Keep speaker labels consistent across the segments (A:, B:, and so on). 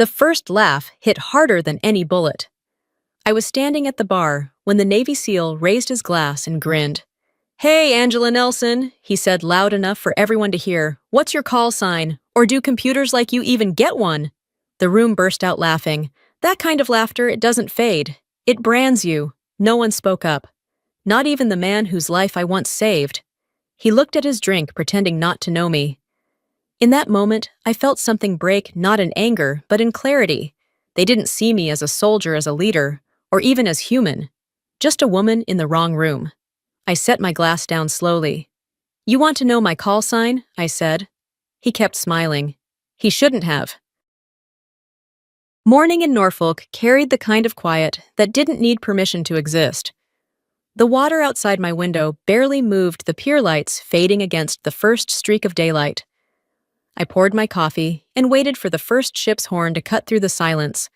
A: The first laugh hit harder than any bullet. I was standing at the bar when the Navy SEAL raised his glass and grinned. "Hey, Angela Nelson," he said loud enough for everyone to hear. "What's your call sign? Or do computers like you even get one?" The room burst out laughing. That kind of laughter, it doesn't fade. It brands you. No one spoke up. Not even the man whose life I once saved. He looked at his drink, pretending not to know me. In that moment, I felt something break, not in anger, but in clarity. They didn't see me as a soldier, as a leader, or even as human. Just a woman in the wrong room. I set my glass down slowly. "You want to know my call sign?" I said. He kept smiling. He shouldn't have. Morning in Norfolk carried the kind of quiet that didn't need permission to exist. The water outside my window barely moved, the pier lights fading against the first streak of daylight. I poured my coffee and waited for the first ship's horn to cut through the silence.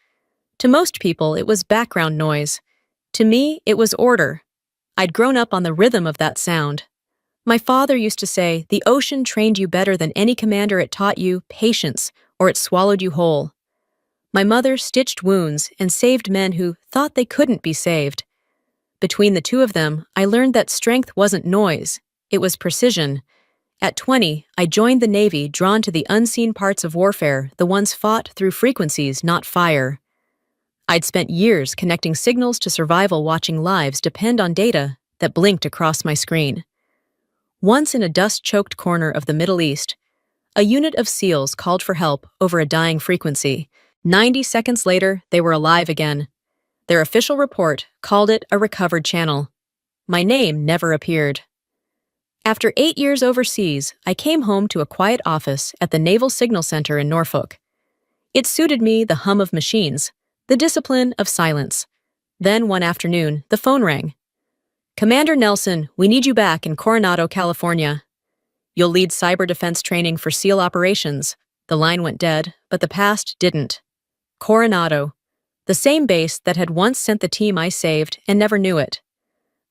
A: To most people, it was background noise. To me, it was order. I'd grown up on the rhythm of that sound. My father used to say, "The ocean trained you better than any commander. It taught you patience, or it swallowed you whole." My mother stitched wounds and saved men who thought they couldn't be saved. Between the two of them, I learned that strength wasn't noise. It was precision. At 20, I joined the Navy, drawn to the unseen parts of warfare, the ones fought through frequencies, not fire. I'd spent years connecting signals to survival, watching lives depend on data that blinked across my screen. Once in a dust-choked corner of the Middle East, a unit of SEALs called for help over a dying frequency. 90 seconds later, they were alive again. Their official report called it a recovered channel. My name never appeared. After 8 years overseas, I came home to a quiet office at the Naval Signal Center in Norfolk. It suited me, the hum of machines, the discipline of silence. Then one afternoon, the phone rang. "Commander Nelson, we need you back in Coronado, California. You'll lead cyber defense training for SEAL operations." The line went dead, but the past didn't. Coronado, the same base that had once sent the team I saved and never knew it.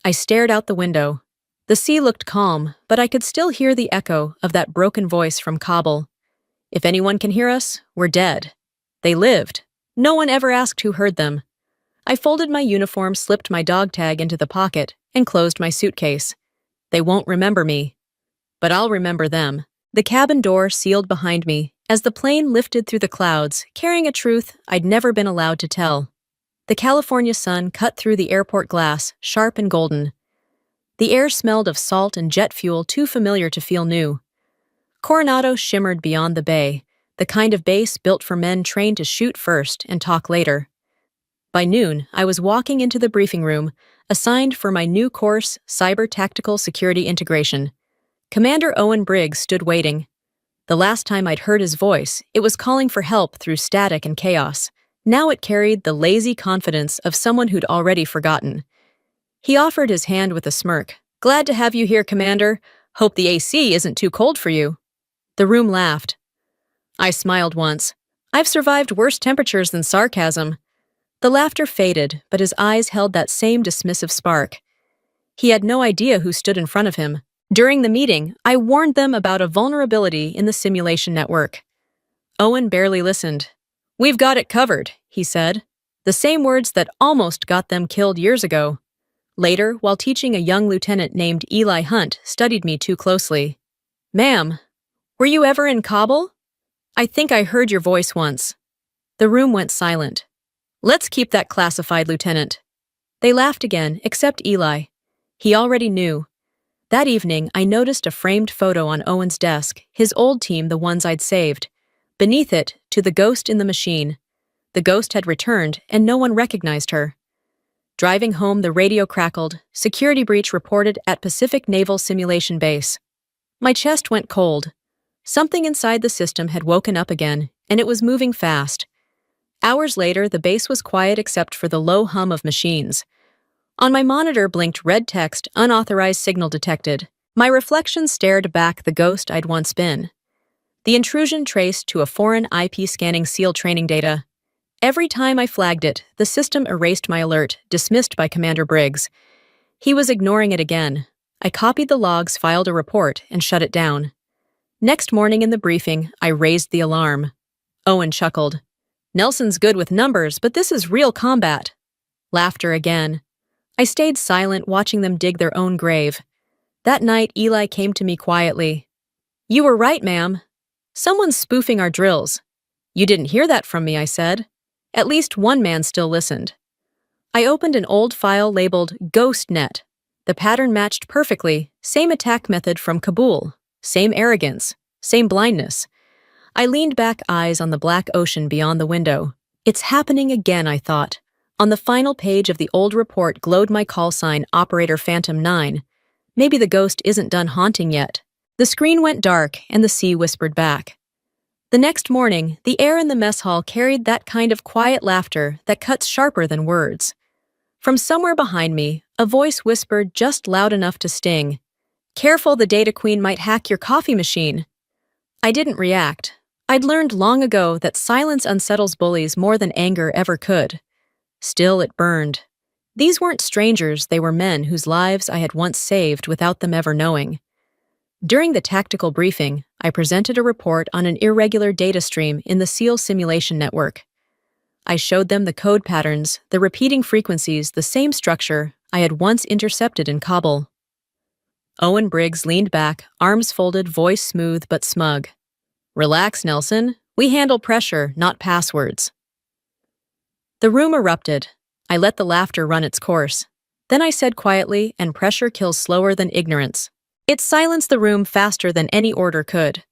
A: I stared out the window. The sea looked calm, but I could still hear the echo of that broken voice from Kabul. "If anyone can hear us, we're dead." They lived. No one ever asked who heard them. I folded my uniform, slipped my dog tag into the pocket, and closed my suitcase. They won't remember me. But I'll remember them. The cabin door sealed behind me as the plane lifted through the clouds, carrying a truth I'd never been allowed to tell. The California sun cut through the airport glass, sharp and golden. The air smelled of salt and jet fuel, too familiar to feel new. Coronado shimmered beyond the bay, the kind of base built for men trained to shoot first and talk later. By noon, I was walking into the briefing room, assigned for my new course, Cyber Tactical Security Integration. Commander Owen Briggs stood waiting. The last time I'd heard his voice, it was calling for help through static and chaos. Now it carried the lazy confidence of someone who'd already forgotten. He offered his hand with a smirk. "Glad to have you here, Commander. Hope the AC isn't too cold for you." The room laughed. I smiled once. I've survived worse temperatures than sarcasm. The laughter faded, but his eyes held that same dismissive spark. He had no idea who stood in front of him. During the meeting, I warned them about a vulnerability in the simulation network. Owen barely listened. "We've got it covered," he said. The same words that almost got them killed years ago. Later, while teaching, a young lieutenant named Eli Hunt studied me too closely. "Ma'am, were you ever in Kabul? I think I heard your voice once." The room went silent. "Let's keep that classified, Lieutenant." They laughed again, except Eli. He already knew. That evening, I noticed a framed photo on Owen's desk, his old team, the ones I'd saved. Beneath it, to the ghost in the machine. The ghost had returned, and no one recognized her. Driving home, the radio crackled. "Security breach reported at Pacific Naval Simulation Base." My chest went cold. Something inside the system had woken up again, and it was moving fast. Hours later, the base was quiet except for the low hum of machines. On my monitor blinked red text, "Unauthorized signal detected." My reflection stared back the ghost I'd once been. The intrusion traced to a foreign IP scanning SEAL training data. Every time I flagged it, the system erased my alert, dismissed by Commander Briggs. He was ignoring it again. I copied the logs, filed a report, and shut it down. Next morning in the briefing, I raised the alarm. Owen chuckled. Nelson's good with numbers, but this is real combat. Laughter again. I stayed silent, watching them dig their own grave. That night, Eli came to me quietly. "You were right, ma'am. Someone's spoofing our drills." "You didn't hear that from me," I said. At least one man still listened. I opened an old file labeled Ghost Net. The pattern matched perfectly, same attack method from Kabul, same arrogance, same blindness. I leaned back, eyes on the black ocean beyond the window. It's happening again, I thought. On the final page of the old report glowed my call sign, Operator Phantom 9. Maybe the ghost isn't done haunting yet. The screen went dark, and the sea whispered back. The next morning, the air in the mess hall carried that kind of quiet laughter that cuts sharper than words. From somewhere behind me, a voice whispered just loud enough to sting. "Careful, the data queen might hack your coffee machine." I didn't react. I'd learned long ago that silence unsettles bullies more than anger ever could. Still, it burned. These weren't strangers, they were men whose lives I had once saved without them ever knowing. During the tactical briefing, I presented a report on an irregular data stream in the SEAL simulation network. I showed them the code patterns, the repeating frequencies, the same structure I had once intercepted in Kabul. Owen Briggs leaned back, arms folded, voice smooth but smug. "Relax, Nelson. We handle pressure, not passwords." The room erupted. I let the laughter run its course. Then I said quietly, "And pressure kills slower than ignorance." It silenced the room faster than any order could.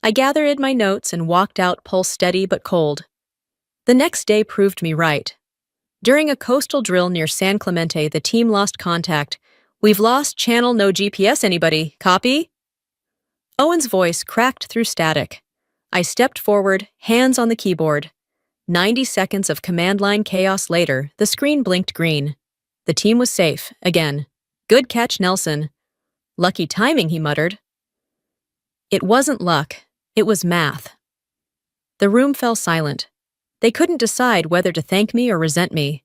A: I gathered my notes and walked out, pulse steady but cold. The next day proved me right. During a coastal drill near San Clemente, the team lost contact. "We've lost channel, no GPS, anybody? Copy?" Owen's voice cracked through static. I stepped forward, hands on the keyboard. 90 seconds of command line chaos later, the screen blinked green. The team was safe, again. "Good catch, Nelson." "Lucky timing," he muttered. It wasn't luck. It was math. The room fell silent. They couldn't decide whether to thank me or resent me.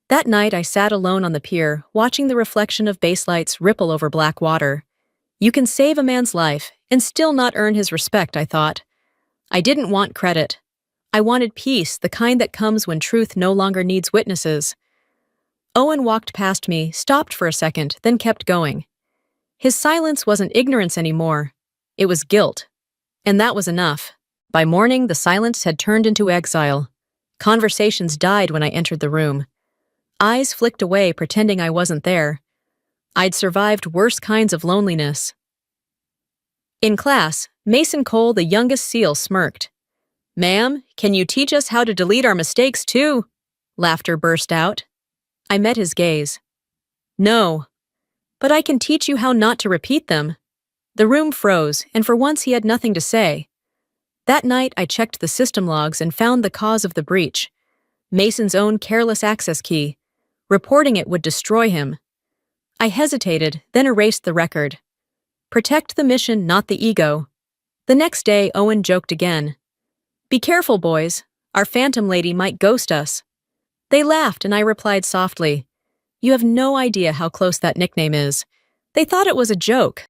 A: That night, I sat alone on the pier, watching the reflection of baselights ripple over black water. You can save a man's life and still not earn his respect, I thought. I didn't want credit. I wanted peace, the kind that comes when truth no longer needs witnesses. Owen walked past me, stopped for a second, then kept going. His silence wasn't ignorance anymore. It was guilt. And that was enough. By morning, the silence had turned into exile. Conversations died when I entered the room. Eyes flicked away, pretending I wasn't there. I'd survived worse kinds of loneliness. In class, Mason Cole, the youngest SEAL, smirked. "Ma'am, can you teach us how to delete our mistakes too?" Laughter burst out. I met his gaze. "No, but I can teach you how not to repeat them." The room froze, and for once he had nothing to say. That night, I checked the system logs and found the cause of the breach. Mason's own careless access key. Reporting it would destroy him. I hesitated, then erased the record. Protect the mission, not the ego. The next day, Owen joked again. "Be careful, boys. Our Phantom Lady might ghost us." They laughed, and I replied softly, "You have no idea how close that nickname is." They thought it was a joke,